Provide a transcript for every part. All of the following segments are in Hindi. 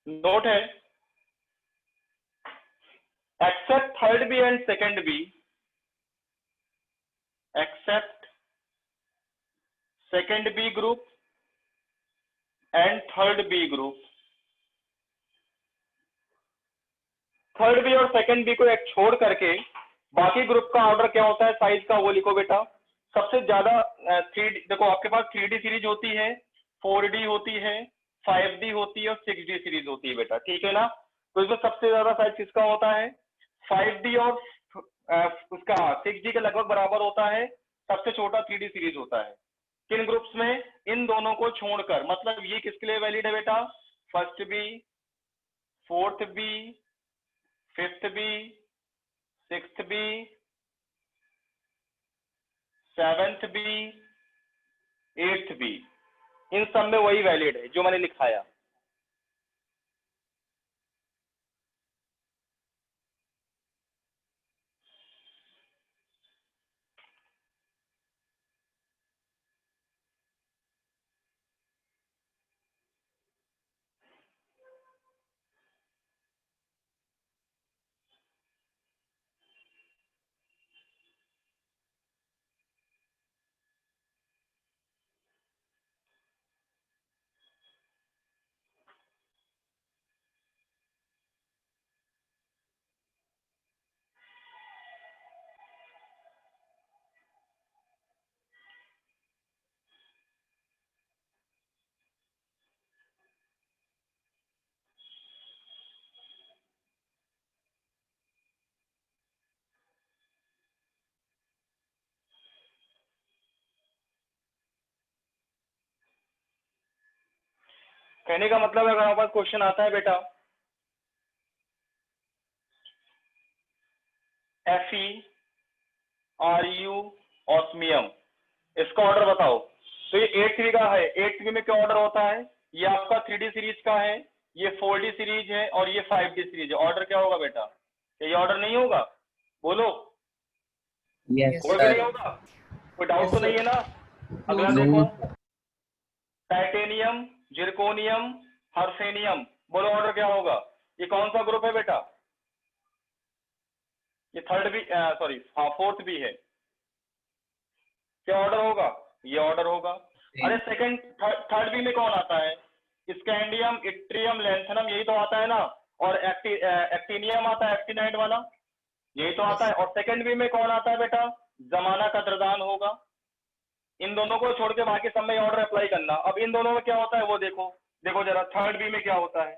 नोट है, except third B and second B, except second B group and third B group. Third B और सेकेंड बी को एक छोड़ करके बाकी ग्रुप का ऑर्डर क्या होता है साइज का, वो लिखो बेटा। सबसे ज्यादा देखो आपके पास 3D सीरीज होती है, 4D होती है, 5D होती है और 6D सीरीज होती है बेटा, ठीक है ना। तो इसमें सबसे ज्यादा साइज किसका होता है, 5D और उसका 6D के लगभग बराबर होता है, सबसे छोटा 3D सीरीज होता है। किन ग्रुप्स में, इन दोनों को छोड़कर, मतलब ये किसके लिए वैलिड है बेटा, first B, fourth B, fifth B, sixth B, seventh B, eighth B, इन सब में वही वैलिड है जो मैंने लिखाया। कहने का मतलब अगर हमारे पास क्वेश्चन आता है बेटा Fe Ru ऑस्मियम, इसका ऑर्डर बताओ, तो ये 8th का है, 8th में क्या ऑर्डर होता है, ये आपका 3D सीरीज का है, ये 4D सीरीज है और ये 5D सीरीज है। ऑर्डर क्या होगा बेटा, ये ऑर्डर नहीं होगा, बोलो। Yes, होगा कि नहीं होगा, कोई डाउट तो नहीं है ना। अगला देखो, टाइटेनियम, जिरकोनियम, हर्फेनियम, बोलो ऑर्डर क्या होगा। ये कौन सा ग्रुप है बेटा, ये थर्ड बी, सॉरी हाँ फोर्थ बी है, क्या ऑर्डर होगा, ये ऑर्डर होगा। अरे सेकंड थर्ड बी में कौन आता है, स्कैंडियम, इट्रियम, लैंथनम, यही तो आता है ना, और एक्टिनियम आता है, एक्टिनाइट वाला, यही तो आता है। और सेकंड बी में कौन आता है बेटा, जमाना कद्रदान होगा। इन दोनों को छोड़ के बाकी सब में ऑर्डर अप्लाई करना। अब इन दोनों में क्या होता है वो देखो, देखो जरा थर्ड बी में क्या होता है।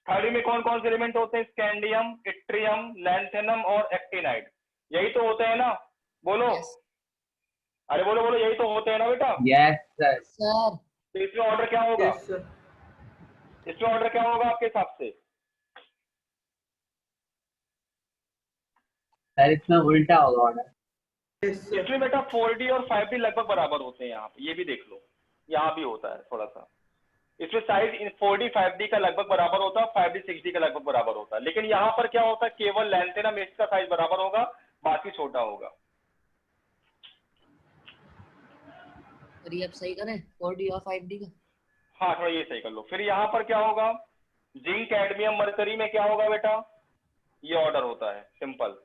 थर्ड बी में कौन कौन से एलिमेंट होते हैं, स्कैंडियम, इट्रियम, लैंथेनम और एक्टिनाइट, यही तो होते हैं ना, बोलो। अरे बोलो बोलो, यही तो होते हैं ना बेटा। yes sir. तो इसमें ऑर्डर क्या होगा, Yes, sir. इसमें ऑर्डर क्या होगा आपके हिसाब से, सर इसमें उल्टा होगा ऑर्डर। Yes, sir. इसमें बेटा 4D और 5D लगभग बराबर होते हैं यहाँ पे, ये भी देख लो, यहाँ भी होता है थोड़ा सा। इसमें साइज 4D 5D का लगभग बराबर होता है, 5D 6D का लगभग बराबर होता है। लेकिन यहाँ पर क्या होता है, केवल लैंथेनम इसका साइज बराबर होगा, बाकी छोटा होगा। और ये अब सही करें 4D और 5D का। हाँ थोड़ा ये सही कर लो। फिर यहाँ पर क्या होगा, जिंक, कैडमियम, मरकरी में क्या होगा बेटा, ये ऑर्डर होता है, सिंपल।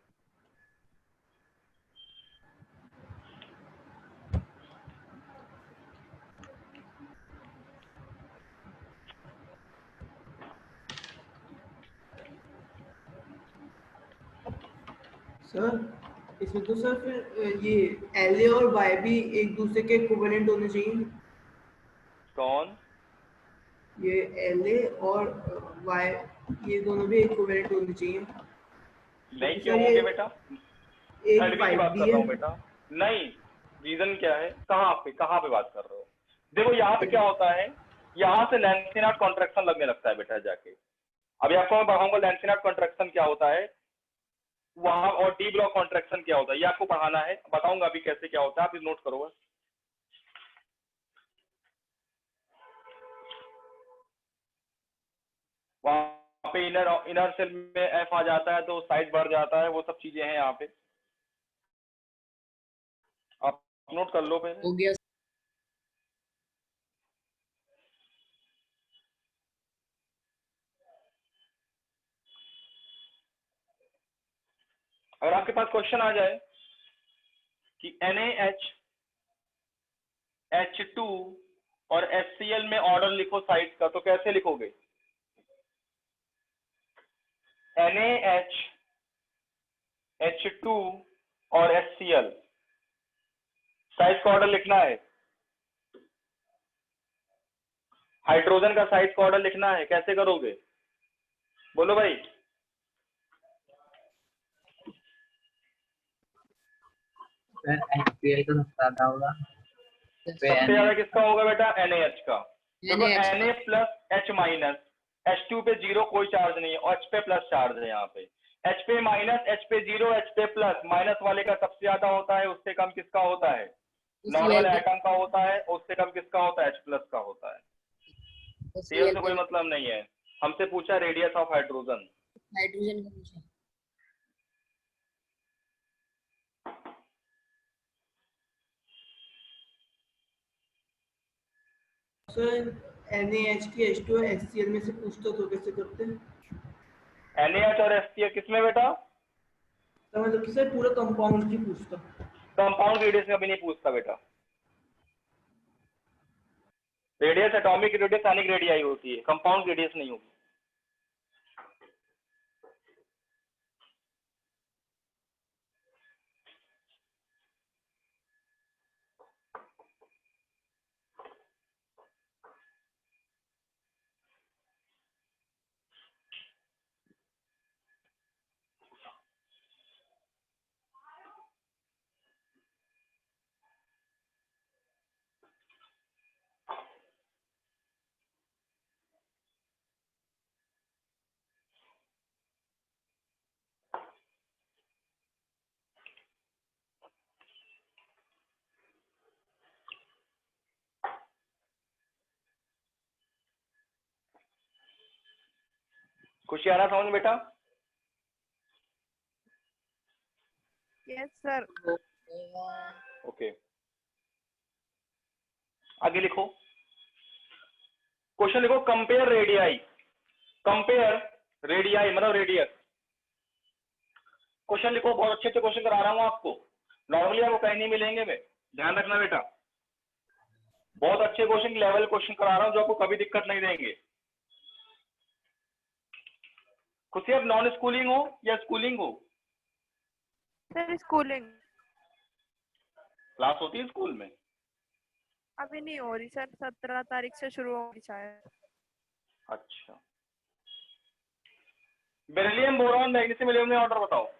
सर इसमें तो सर फिर ये एल ए और वाई भी एक दूसरे के इक्विवेलेंट होने चाहिए। कौन, ये एल ए और वाई, ये दोनों भी इक्विवेलेंट होने चाहिए। नहीं तो क्यों सर होंगे ये बेटा, एक थर्ड बी की बात 5D कर रहा है। हूँ बेटा। नहीं, रीजन क्या है, कहाँ पे बात कर रहे हो। देखो यहाँ पे क्या होता है, यहाँ से लैंसिनाट कॉन्ट्रैक्शन लगने लगता है बेटा जाके। अभी आपको मैं पढ़ाऊंगा लैंसिनाट कॉन्ट्रैक्शन क्या होता है वहां, और डी ब्लॉक कॉन्ट्रैक्शन क्या होता है, ये आपको पढ़ाना है, बताऊंगा अभी कैसे क्या होता है, आप नोट करो बस। वहां पे इनर सेल में एफ आ जाता है तो साइज बढ़ जाता है, वो सब चीजें हैं यहाँ पे, आप नोट कर लो पहले। हो गया। आपके पास क्वेश्चन आ जाए कि NaH H2 और HCl में ऑर्डर लिखो साइड का, तो कैसे लिखोगे? NaH H2 और HCl साइज का ऑर्डर लिखना है, हाइड्रोजन का साइज का ऑर्डर लिखना है, कैसे करोगे? बोलो भाई। सर HCl का सबसे ज्यादा होगा, सबसे ज्यादा किसका होगा बेटा? NaH का। देखो NaH Na plus H minus, H2 पे जीरो कोई चार्ज नहीं है, और H पे प्लस चार्ज है यहाँ पे। H पे माइनस, H पे जीरो, H पे प्लस, माइनस वाले का सबसे ज्यादा होता है, उससे कम किसका होता है? नॉर्मल एटम का होता है, उससे कम किसका होता है? H प्लस का होता है। सीएल से कोई मतलब नहीं है। हमसे पूछा रेडियस ऑफ हाइड्रोजन। हाइड्रोजन का पूछा। सर NaH की H2 और HCl में से पूछते तो कैसे करते हैं? NaH और HCl किसमें बेटा? तो मतलब कि सर पूरा कंपाउंड की पूछता। कंपाउंड रेडियस में अभी नहीं पूछता बेटा। रेडियस एटॉमिक रेडियस आनिक रेडियाई होती है, कंपाउंड रेडियस नहीं होगी। खुशी आ रहा समझ बेटा? Yes sir. ओके, आगे लिखो। क्वेश्चन लिखो, कंपेयर रेडियाई। कंपेयर रेडियाई मतलब रेडियस। क्वेश्चन लिखो, बहुत अच्छे अच्छे क्वेश्चन करा रहा हूं आपको, नॉर्मली आपको कहीं नहीं मिलेंगे, मैं ध्यान रखना बेटा। बहुत अच्छे क्वेश्चन, लेवल क्वेश्चन करा रहा हूं जो आपको कभी दिक्कत नहीं देंगे। खुशी आप नॉन स्कूलिंग हो या स्कूलिंग हो? सर स्कूलिंग क्लास होती है स्कूल में? अभी नहीं हो रही सर, 17 तारीख से शुरू होगी शायद। अच्छा, बेरिलियम बोरॉन मैग्नीशियम एल्यूमिनियम में ऑर्डर बताओ।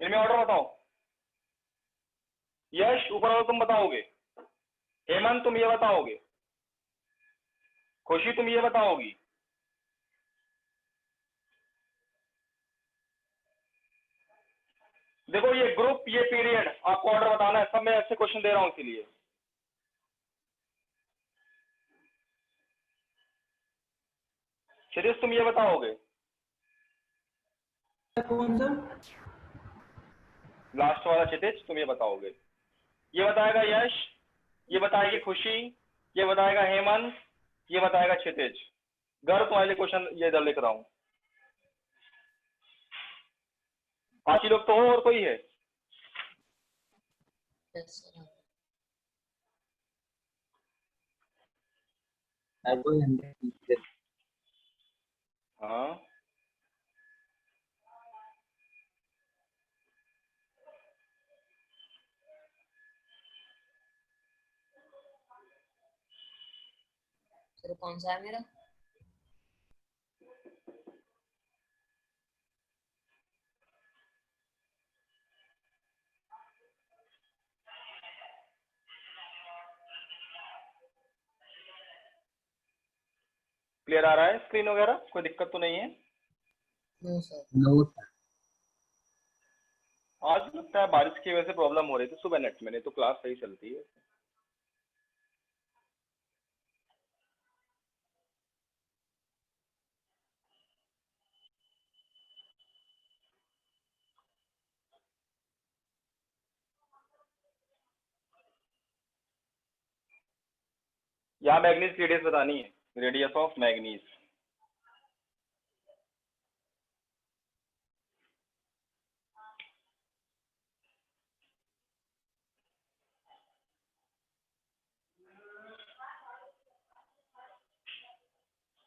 इनमें ऑर्डर बताओ। यश ऊपर वाला तुम बताओगे, हेमंत तुम ये बताओगे, खुशी तुम ये बताओगी। देखो ये ग्रुप, ये पीरियड, आपको ऑर्डर बताना है, सब मैं अच्छे क्वेश्चन दे रहा हूं इसीलिए। क्षितिज तुम ये बताओगे, कौन सा? लास्ट वाला क्षितिज तुम ये बताओगे। ये बताएगा यश, ये बताएगी खुशी, ये बताएगा हेमंत, ये बताएगा क्षितिज। घर तुम्हारे क्वेश्चन ये इधर लिख रहा हूं। 5 ही लोग तो हो, और कोई है? हाँ, सर कौन सा है मेरा? क्लियर आ रहा है स्क्रीन वगैरह? कोई दिक्कत तो नहीं है? No sir. No sir. आज लगता है बारिश की वजह से प्रॉब्लम हो रही थी सुबह नेट में, नहीं तो क्लास सही चलती है। यहाँ मैग्नीज की रेडियस बतानी है, रेडियस ऑफ मैग्नीज।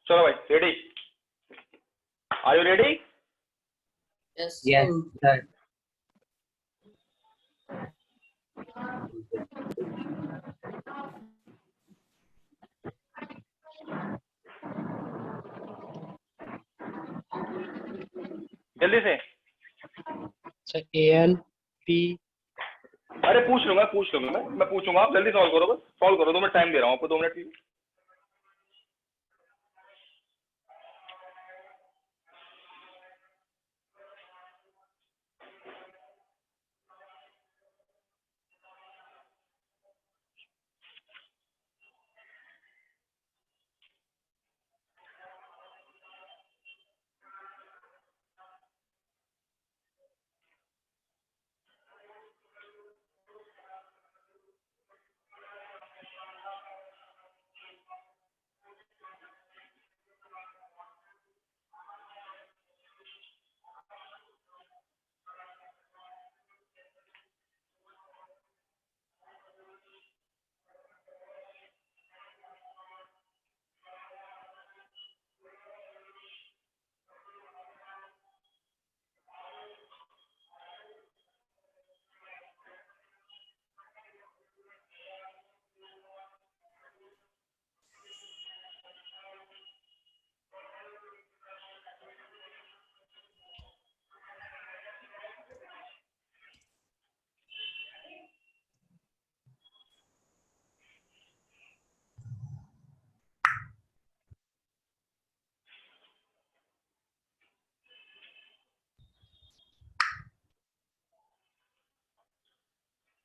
चलो भाई, ready? Are you ready? Yes Yes, sir. जल्दी से। सर AL P अरे पूछ लूंगा मैं पूछूंगा, आप जल्दी सॉल्व करो, बस सॉल्व करो, 2 मिनट टाइम दे रहा हूँ आपको, 2 मिनट की।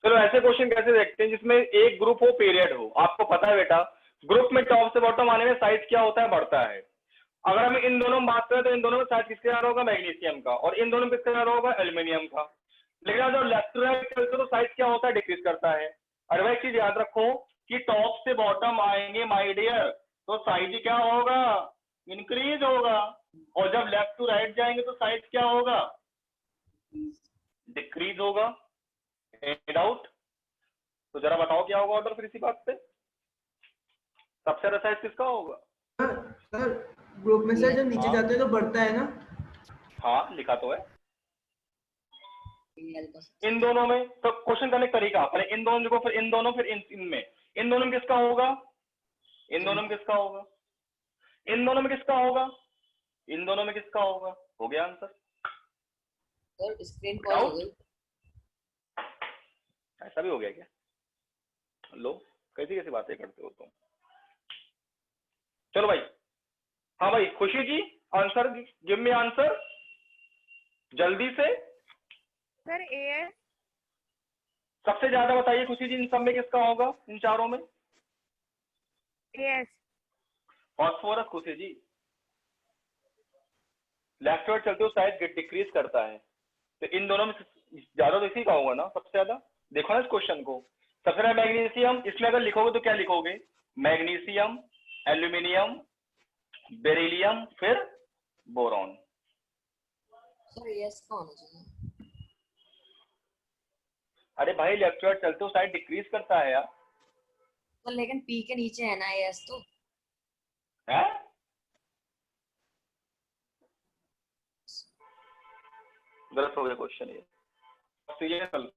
चलो ऐसे क्वेश्चन कैसे देखते हैं जिसमें एक ग्रुप हो, पीरियड हो। आपको पता है बेटा, ग्रुप में टॉप से बॉटम आने में साइज क्या होता है, बढ़ता है। अगर हम इन दोनों में बात करें तो इन दोनों में साइज किसके आ रहा होगा, मैग्नीशियम का, और इन दोनों में किसके आ रहा होगा, एल्यूमिनियम का। लेकिन जब लेफ्ट टू राइट चलते तो साइज क्या होता है, डिक्रीज करता है। और वह चीज याद रखो कि टॉप से बॉटम आएंगे माय डियर तो साइज क्या होगा, इंक्रीज होगा, और जब लेफ्ट टू राइट जाएंगे तो साइज क्या होगा, डिक्रीज होगा। डाउट? तो जरा बताओ क्या होगा ऑर्डर फिर इसी बात पे, सबसे ज्यादा साइज किसका होगा? सर ग्रुप में से जब नीचे जाते हैं तो बढ़ता है ना? हाँ लिखा तो है। AL का इन दोनों में तो क्वेश्चन करने का तरीका, पहले इन दोनों देखो, फिर इन दोनों, फिर इनमें। इन दोनों में किसका होगा, इन दोनों में किसका होगा, इन दोनों में किसका होगा, इन दोनों में किसका होगा। हो गया आंसर। सर स्क्रीन पॉज हो गई। ऐसा भी हो गया क्या? लो कैसी कैसी बातें करते हो तुम। चलो भाई, हाँ भाई खुशी जी, आंसर गिव मी आंसर जल्दी से। Sir AS। सबसे ज्यादा बताइए खुशी जी, इन सब में किसका होगा, इन चारों में? AS। फास्फोरस। खुशी जी लेफ्ट वर्ड चलते हो साइज डिक्रीज करता है, तो इन दोनों में ज्यादा तो इसी का होगा ना, सबसे ज्यादा। देखो ना इस क्वेश्चन को, सबसे ज्यादा मैग्नीशियम, इसमें अगर लिखोगे तो क्या लिखोगे, मैग्नीशियम, एल्यूमिनियम, बेरिलियम, फिर बोरॉन। सर AS का होना चाहिए। अरे भाई लेफ्ट वर्ड चलते हो साइज डिक्रीज करता है यार। तो लेकिन P के नीचे है ना AS तो। है गलत हो गया क्वेश्चन ये। ऑक्सीजन